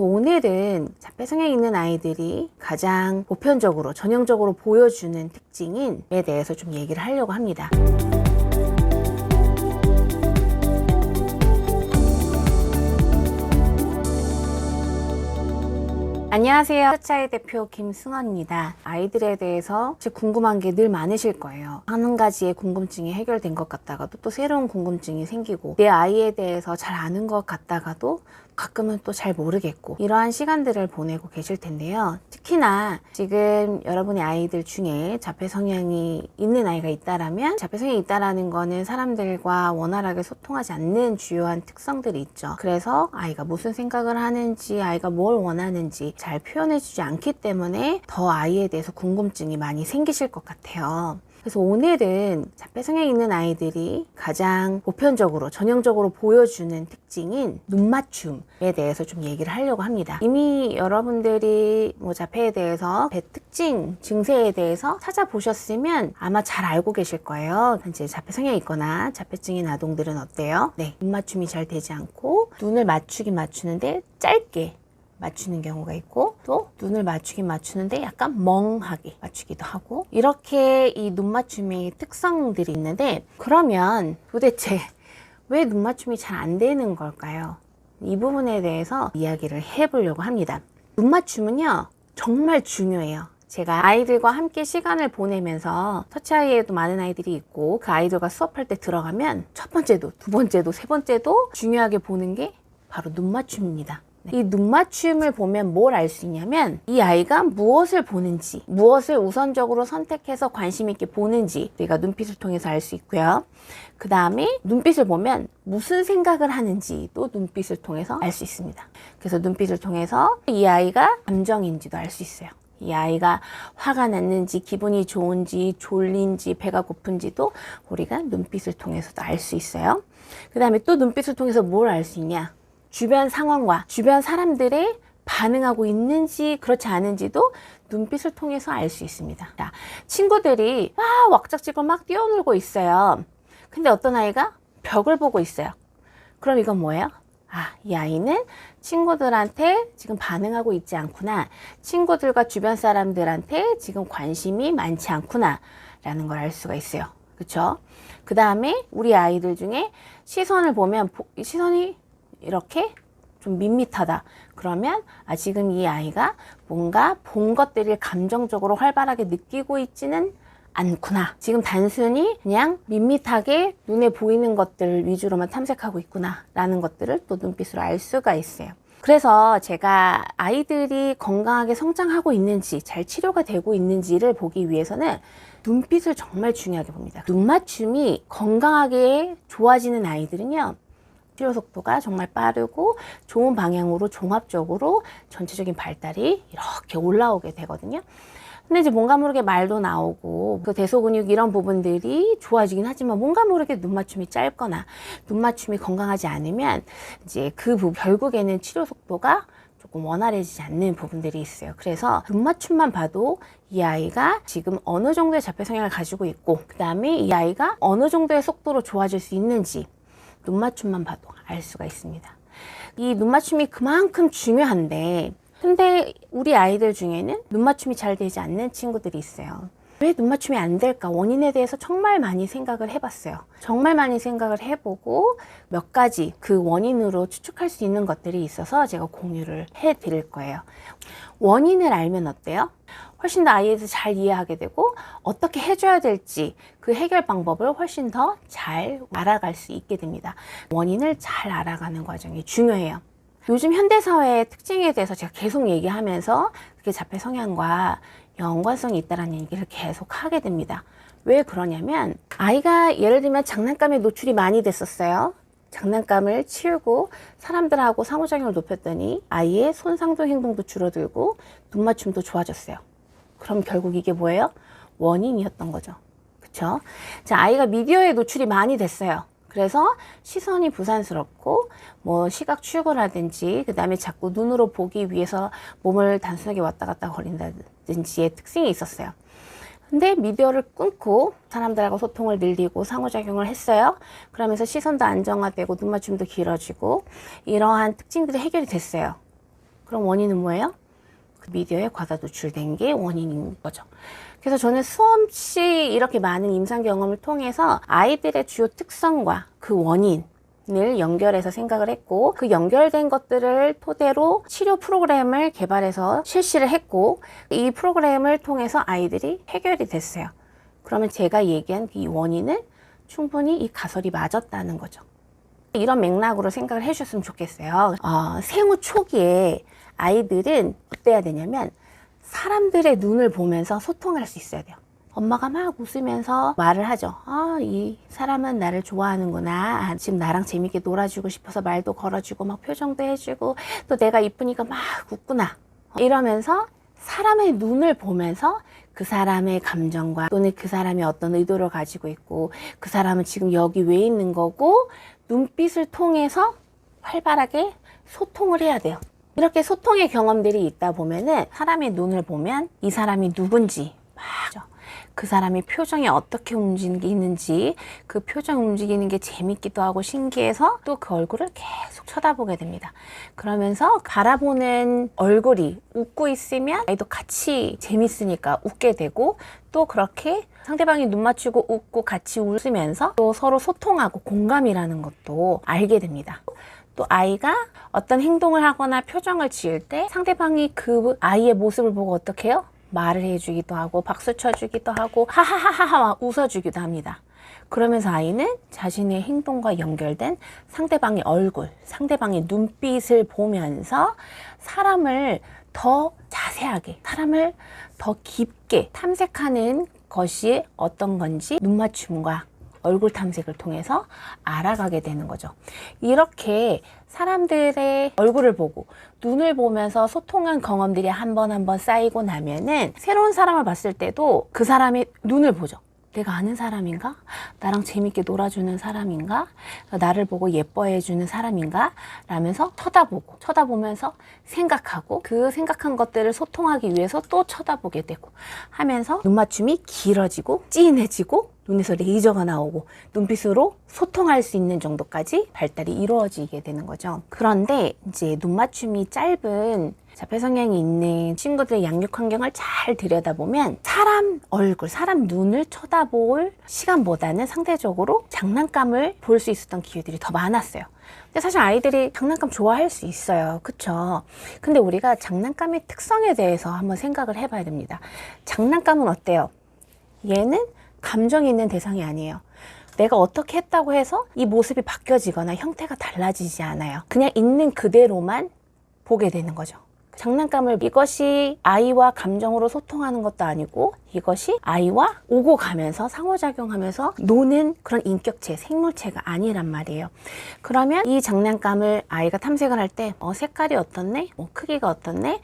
오늘은 자폐 성향이 있는 아이들이 가장 보편적으로 전형적으로 보여주는 특징에 대해서 좀 얘기를 하려고 합니다. 안녕하세요. 터치아이 대표 김승원입니다. 아이들에 대해서 궁금한 게 늘 많으실 거예요. 한 가지의 궁금증이 해결된 것 같다가도 또 새로운 궁금증이 생기고, 내 아이에 대해서 잘 아는 것 같다가도 가끔은 또 잘 모르겠고, 이러한 시간들을 보내고 계실 텐데요. 특히나 지금 여러분의 아이들 중에 자폐 성향이 있는 아이가 있다라면, 자폐 성향이 있다라는 거는 사람들과 원활하게 소통하지 않는 주요한 특성들이 있죠. 그래서 아이가 무슨 생각을 하는지, 아이가 뭘 원하는지 잘 표현해주지 않기 때문에 더 아이에 대해서 궁금증이 많이 생기실 것 같아요. 그래서 오늘은 자폐 성향이 있는 아이들이 가장 보편적으로 전형적으로 보여주는 특징인 눈맞춤에 대해서 좀 얘기를 하려고 합니다. 이미 여러분들이 자폐에 대해서 배 특징, 증세에 대해서 찾아보셨으면 아마 잘 알고 계실 거예요. 이제 자폐 성향이 있거나 자폐증인 아동들은 어때요? 네, 눈맞춤이 잘 되지 않고 눈을 맞추는데 짧게 맞추는 경우가 있고, 또 눈을 맞추는데 약간 멍하게 맞추기도 하고, 이렇게 이 눈 맞춤의 특성들이 있는데, 그러면 도대체 왜 눈 맞춤이 잘 안 되는 걸까요? 이 부분에 대해서 이야기를 해보려고 합니다. 눈 맞춤은요 정말 중요해요. 제가 아이들과 함께 시간을 보내면서 터치아이에도 많은 아이들이 있고, 그 아이들과 수업할 때 들어가면 첫 번째도 두 번째도 세 번째도 중요하게 보는 게 바로 눈 맞춤입니다. 이 눈 맞춤을 보면 뭘 알 수 있냐면, 이 아이가 무엇을 보는지, 무엇을 우선적으로 선택해서 관심 있게 보는지 우리가 눈빛을 통해서 알 수 있고요. 그 다음에 눈빛을 보면 무슨 생각을 하는지 또 눈빛을 통해서 알 수 있습니다. 그래서 눈빛을 통해서 이 아이가 감정인지도 알 수 있어요. 이 아이가 화가 났는지, 기분이 좋은지, 졸린지, 배가 고픈지도 우리가 눈빛을 통해서도 알 수 있어요. 그 다음에 또 눈빛을 통해서 뭘 알 수 있냐? 주변 상황과 주변 사람들의 반응하고 있는지 그렇지 않은지도 눈빛을 통해서 알 수 있습니다. 자, 친구들이 막 왁자지껄 막 뛰어놀고 있어요. 근데 어떤 아이가 벽을 보고 있어요. 그럼 이건 뭐예요? 이 아이는 친구들한테 지금 반응하고 있지 않구나. 친구들과 주변 사람들한테 지금 관심이 많지 않구나 라는 걸 알 수가 있어요. 그쵸? 그 다음에 우리 아이들 중에 시선을 보면 시선이 이렇게 좀 밋밋하다. 그러면 지금 이 아이가 뭔가 본 것들을 감정적으로 활발하게 느끼고 있지는 않구나. 지금 단순히 그냥 밋밋하게 눈에 보이는 것들 위주로만 탐색하고 있구나 라는 것들을 또 눈빛으로 알 수가 있어요. 그래서 제가 아이들이 건강하게 성장하고 있는지, 잘 치료가 되고 있는지를 보기 위해서는 눈빛을 정말 중요하게 봅니다. 눈 맞춤이 건강하게 좋아지는 아이들은요, 치료 속도가 정말 빠르고 좋은 방향으로 종합적으로 전체적인 발달이 이렇게 올라오게 되거든요. 근데 이제 뭔가 모르게 말도 나오고, 그 대소근육 이런 부분들이 좋아지긴 하지만 뭔가 모르게 눈 맞춤이 짧거나 눈 맞춤이 건강하지 않으면 이제 결국에는 치료 속도가 조금 원활해지지 않는 부분들이 있어요. 그래서 눈 맞춤만 봐도 이 아이가 지금 어느 정도의 자폐 성향을 가지고 있고, 그 다음에 이 아이가 어느 정도의 속도로 좋아질 수 있는지 눈 맞춤만 봐도 알 수가 있습니다. 이 눈 맞춤이 그만큼 중요한데, 근데 우리 아이들 중에는 눈 맞춤이 잘 되지 않는 친구들이 있어요. 왜 눈 맞춤이 안 될까? 원인에 대해서 정말 많이 생각을 해봤어요. 정말 많이 생각을 해보고 몇 가지 그 원인으로 추측할 수 있는 것들이 있어서 제가 공유를 해드릴 거예요. 원인을 알면 어때요? 훨씬 더 아이에 대해서 잘 이해하게 되고, 어떻게 해줘야 될지 그 해결 방법을 훨씬 더 잘 알아갈 수 있게 됩니다. 원인을 잘 알아가는 과정이 중요해요. 요즘 현대사회의 특징에 대해서 제가 계속 얘기하면서 그게 자폐 성향과 연관성이 있다는 얘기를 계속 하게 됩니다. 왜 그러냐면, 아이가 예를 들면 장난감에 노출이 많이 됐었어요. 장난감을 치우고 사람들하고 상호작용을 높였더니 아이의 손상도 행동도 줄어들고 눈 맞춤도 좋아졌어요. 그럼 결국 이게 뭐예요? 원인이었던 거죠. 그쵸? 자, 아이가 미디어에 노출이 많이 됐어요. 그래서 시선이 부산스럽고, 시각 추구라든지, 그 다음에 자꾸 눈으로 보기 위해서 몸을 단순하게 왔다 갔다 거린다든지의 특징이 있었어요. 근데 미디어를 끊고 사람들하고 소통을 늘리고 상호작용을 했어요. 그러면서 시선도 안정화되고 눈맞춤도 길어지고 이러한 특징들이 해결이 됐어요. 그럼 원인은 뭐예요? 그 미디어에 과다 노출된 게 원인인 거죠. 그래서 저는 수없이 이렇게 많은 임상 경험을 통해서 아이들의 주요 특성과 그 원인을 연결해서 생각을 했고, 그 연결된 것들을 토대로 치료 프로그램을 개발해서 실시를 했고, 이 프로그램을 통해서 아이들이 해결이 됐어요. 그러면 제가 얘기한 이 원인은 충분히 이 가설이 맞았다는 거죠. 이런 맥락으로 생각을 해주셨으면 좋겠어요. 생후 초기에 아이들은 어때야 되냐면 사람들의 눈을 보면서 소통할 수 있어야 돼요. 엄마가 막 웃으면서 말을 하죠. 이 사람은 나를 좋아하는구나. 지금 나랑 재밌게 놀아주고 싶어서 말도 걸어주고 막 표정도 해주고 또 내가 이쁘니까 막 웃구나. 이러면서 사람의 눈을 보면서 그 사람의 감정과 또는 그 사람이 어떤 의도를 가지고 있고 그 사람은 지금 여기 왜 있는 거고 눈빛을 통해서 활발하게 소통을 해야 돼요. 이렇게 소통의 경험들이 있다 보면은 사람의 눈을 보면 이 사람이 누군지 그 사람의 표정이 어떻게 움직이는지 그 표정 움직이는 게 재밌기도 하고 신기해서 또 그 얼굴을 계속 쳐다보게 됩니다. 그러면서 바라보는 얼굴이 웃고 있으면 아이도 같이 재밌으니까 웃게 되고 또 그렇게 상대방이 눈 맞추고 웃고 같이 웃으면서 또 서로 소통하고 공감이라는 것도 알게 됩니다. 또 아이가 어떤 행동을 하거나 표정을 지을 때 상대방이 그 아이의 모습을 보고 어떻게 해요? 말을 해주기도 하고 박수 쳐주기도 하고 하하하하 웃어주기도 합니다. 그러면서 아이는 자신의 행동과 연결된 상대방의 얼굴, 상대방의 눈빛을 보면서 사람을 더 자세하게, 사람을 더 깊게 탐색하는 것이 어떤 건지 눈맞춤과 얼굴 탐색을 통해서 알아가게 되는 거죠. 이렇게 사람들의 얼굴을 보고 눈을 보면서 소통한 경험들이 한 번 한 번 쌓이고 나면은 새로운 사람을 봤을 때도 그 사람의 눈을 보죠. 내가 아는 사람인가? 나랑 재밌게 놀아주는 사람인가? 나를 보고 예뻐해주는 사람인가? 라면서 쳐다보면서 생각하고 그 생각한 것들을 소통하기 위해서 또 쳐다보게 되고 하면서 눈맞춤이 길어지고 진해지고 눈에서 레이저가 나오고 눈빛으로 소통할 수 있는 정도까지 발달이 이루어지게 되는 거죠. 그런데 이제 눈맞춤이 짧은 자폐 성향이 있는 친구들의 양육 환경을 잘 들여다보면 사람 얼굴, 사람 눈을 쳐다볼 시간보다는 상대적으로 장난감을 볼 수 있었던 기회들이 더 많았어요. 근데 사실 아이들이 장난감 좋아할 수 있어요. 그쵸? 근데 우리가 장난감의 특성에 대해서 한번 생각을 해봐야 됩니다. 장난감은 어때요? 얘는 감정이 있는 대상이 아니에요. 내가 어떻게 했다고 해서 이 모습이 바뀌어지거나 형태가 달라지지 않아요. 그냥 있는 그대로만 보게 되는 거죠. 장난감을 이것이 아이와 감정으로 소통하는 것도 아니고 이것이 아이와 오고 가면서 상호작용하면서 노는 그런 인격체, 생물체가 아니란 말이에요. 그러면 이 장난감을 아이가 탐색을 할 때 색깔이 어떻네? 크기가 어떻네?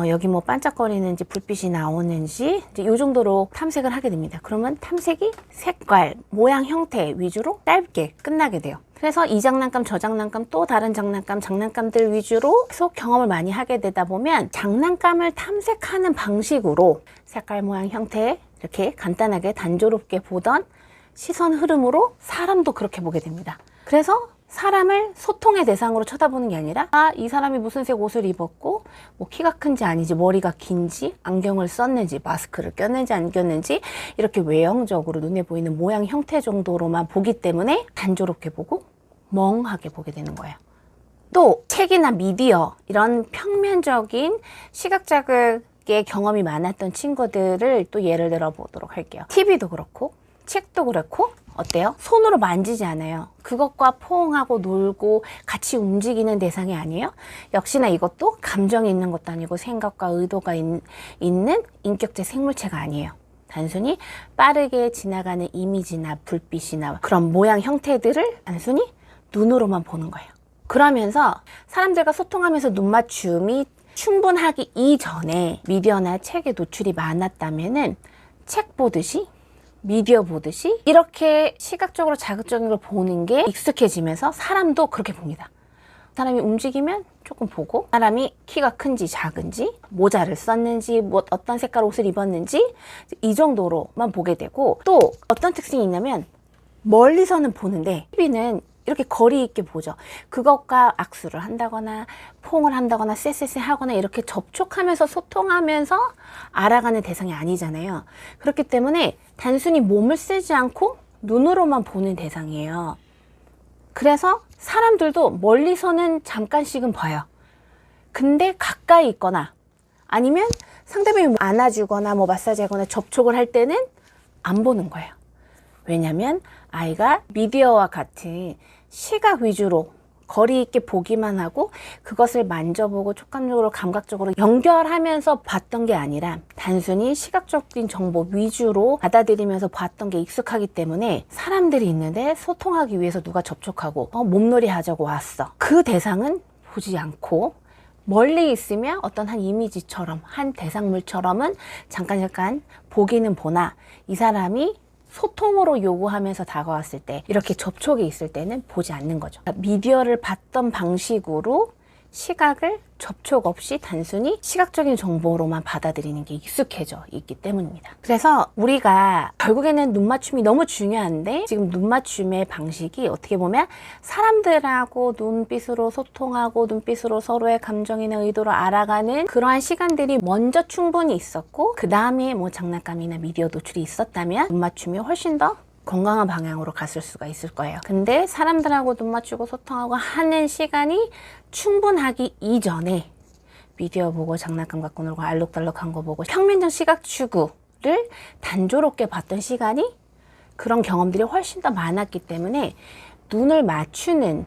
여기 뭐 반짝거리는지 불빛이 나오는지 이제 이 정도로 탐색을 하게 됩니다. 그러면 탐색이 색깔, 모양, 형태 위주로 짧게 끝나게 돼요. 그래서 이 장난감, 저 장난감, 또 다른 장난감들 위주로 계속 경험을 많이 하게 되다 보면 장난감을 탐색하는 방식으로 색깔, 모양, 형태 이렇게 간단하게 단조롭게 보던 시선 흐름으로 사람도 그렇게 보게 됩니다. 그래서 사람을 소통의 대상으로 쳐다보는 게 아니라 이 사람이 무슨 색 옷을 입었고 뭐 키가 큰지 아니지 머리가 긴지 안경을 썼는지 마스크를 꼈는지 안 꼈는지 이렇게 외형적으로 눈에 보이는 모양 형태 정도로만 보기 때문에 단조롭게 보고 멍하게 보게 되는 거예요. 또 책이나 미디어 이런 평면적인 시각 자극의 경험이 많았던 친구들을 또 예를 들어 보도록 할게요. TV도 그렇고 책도 그렇고 어때요? 손으로 만지지 않아요. 그것과 포옹하고 놀고 같이 움직이는 대상이 아니에요. 역시나 이것도 감정이 있는 것도 아니고 생각과 의도가 있는 인격체 생물체가 아니에요. 단순히 빠르게 지나가는 이미지나 불빛이나 그런 모양 형태들을 단순히 눈으로만 보는 거예요. 그러면서 사람들과 소통하면서 눈맞춤이 충분하기 이전에 미디어나 책에 노출이 많았다면은 책 보듯이 미디어 보듯이 이렇게 시각적으로 자극적인 걸 보는 게 익숙해지면서 사람도 그렇게 봅니다. 사람이 움직이면 조금 보고 사람이 키가 큰지 작은지 모자를 썼는지 뭐 어떤 색깔 옷을 입었는지 이 정도로만 보게 되고 또 어떤 특징이 있냐면 멀리서는 보는데 TV는 이렇게 거리 있게 보죠. 그것과 악수를 한다거나 포옹을 한다거나 쎄쎄쎄 하거나 이렇게 접촉하면서 소통하면서 알아가는 대상이 아니잖아요. 그렇기 때문에 단순히 몸을 쓰지 않고 눈으로만 보는 대상이에요. 그래서 사람들도 멀리서는 잠깐씩은 봐요. 근데 가까이 있거나 아니면 상대방이 안아주거나 마사지 하거나 접촉을 할 때는 안 보는 거예요. 왜냐면 아이가 미디어와 같은 시각 위주로 거리 있게 보기만 하고 그것을 만져보고 촉감적으로 감각적으로 연결하면서 봤던 게 아니라 단순히 시각적인 정보 위주로 받아들이면서 봤던 게 익숙하기 때문에 사람들이 있는데 소통하기 위해서 누가 접촉하고 몸놀이 하자고 왔어. 그 대상은 보지 않고 멀리 있으면 어떤 한 이미지처럼 한 대상물처럼은 잠깐 보기는 보나 이 사람이 소통으로 요구하면서 다가왔을 때 이렇게 접촉이 있을 때는 보지 않는 거죠. 미디어를 봤던 방식으로 시각을 접촉 없이 단순히 시각적인 정보로만 받아들이는 게 익숙해져 있기 때문입니다. 그래서 우리가 결국에는 눈 맞춤이 너무 중요한데 지금 눈 맞춤의 방식이 어떻게 보면 사람들하고 눈빛으로 소통하고 눈빛으로 서로의 감정이나 의도를 알아가는 그러한 시간들이 먼저 충분히 있었고 그 다음에 장난감이나 미디어 노출이 있었다면 눈 맞춤이 훨씬 더 건강한 방향으로 갔을 수가 있을 거예요. 근데 사람들하고 눈 맞추고 소통하고 하는 시간이 충분하기 이전에 미디어 보고 장난감 갖고 놀고 알록달록한 거 보고 평면적 시각 추구를 단조롭게 봤던 시간이 그런 경험들이 훨씬 더 많았기 때문에 눈을 맞추는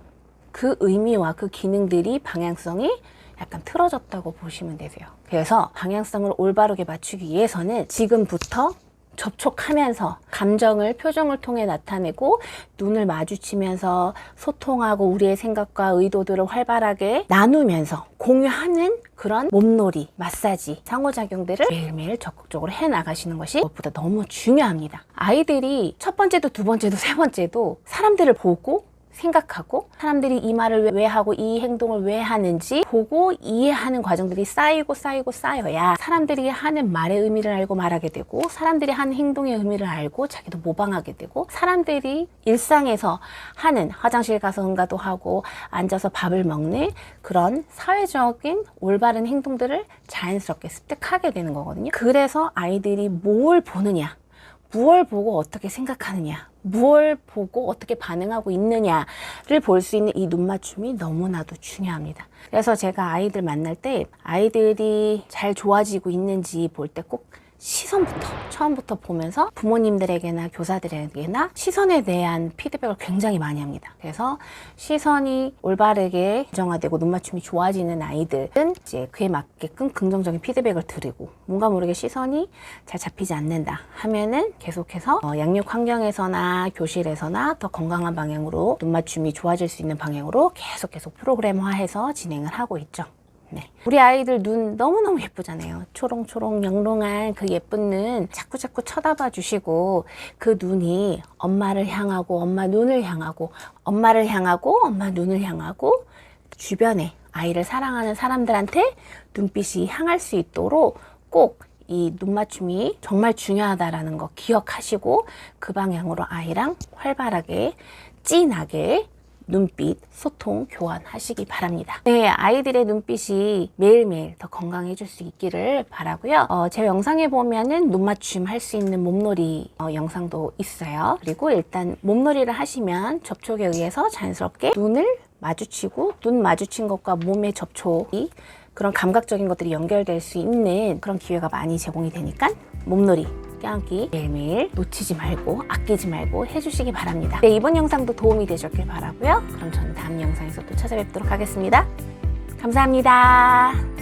그 의미와 그 기능들이 방향성이 약간 틀어졌다고 보시면 되세요. 그래서 방향성을 올바르게 맞추기 위해서는 지금부터 접촉하면서 감정을 표정을 통해 나타내고 눈을 마주치면서 소통하고 우리의 생각과 의도들을 활발하게 나누면서 공유하는 그런 몸놀이, 마사지, 상호작용들을 매일매일 적극적으로 해나가시는 것이 무엇보다 너무 중요합니다. 아이들이 첫 번째도 두 번째도 세 번째도 사람들을 보고 생각하고 사람들이 이 말을 왜 하고 이 행동을 왜 하는지 보고 이해하는 과정들이 쌓여야 사람들이 하는 말의 의미를 알고 말하게 되고 사람들이 하는 행동의 의미를 알고 자기도 모방하게 되고 사람들이 일상에서 하는 화장실 가서 응가도 하고 앉아서 밥을 먹는 그런 사회적인 올바른 행동들을 자연스럽게 습득하게 되는 거거든요. 그래서 아이들이 뭘 보느냐, 무엇을 보고 어떻게 생각하느냐, 무엇을 보고 어떻게 반응하고 있느냐를 볼 수 있는 이 눈 맞춤이 너무나도 중요합니다. 그래서 제가 아이들 만날 때 아이들이 잘 좋아지고 있는지 볼 때 꼭 시선부터 처음부터 보면서 부모님들에게나 교사들에게나 시선에 대한 피드백을 굉장히 많이 합니다. 그래서 시선이 올바르게 정화되고 눈 맞춤이 좋아지는 아이들은 이제 그에 맞게끔 긍정적인 피드백을 드리고 뭔가 모르게 시선이 잘 잡히지 않는다 하면은 계속해서 양육 환경에서나 교실에서나 더 건강한 방향으로 눈 맞춤이 좋아질 수 있는 방향으로 계속 프로그램화해서 진행을 하고 있죠. 네. 우리 아이들 눈 너무너무 예쁘잖아요. 초롱초롱 영롱한 그 예쁜 눈 자꾸 쳐다봐 주시고 그 눈이 엄마를 향하고 엄마 눈을 향하고 엄마를 향하고 엄마 눈을 향하고 주변에 아이를 사랑하는 사람들한테 눈빛이 향할 수 있도록 꼭 이 눈 맞춤이 정말 중요하다라는 거 기억하시고 그 방향으로 아이랑 활발하게 진하게 눈빛 소통 교환하시기 바랍니다. 네, 아이들의 눈빛이 매일매일 더 건강해질 수 있기를 바라고요. 제 영상에 보면은 눈 맞춤 할 수 있는 몸놀이 영상도 있어요. 그리고 일단 몸놀이를 하시면 접촉에 의해서 자연스럽게 눈을 마주치고 눈 마주친 것과 몸의 접촉이 그런 감각적인 것들이 연결될 수 있는 그런 기회가 많이 제공이 되니까 몸놀이 껴안기 매일매일 놓치지 말고 아끼지 말고 해주시기 바랍니다. 네, 이번 영상도 도움이 되셨길 바라고요. 그럼 저는 다음 영상에서 또 찾아뵙도록 하겠습니다. 감사합니다.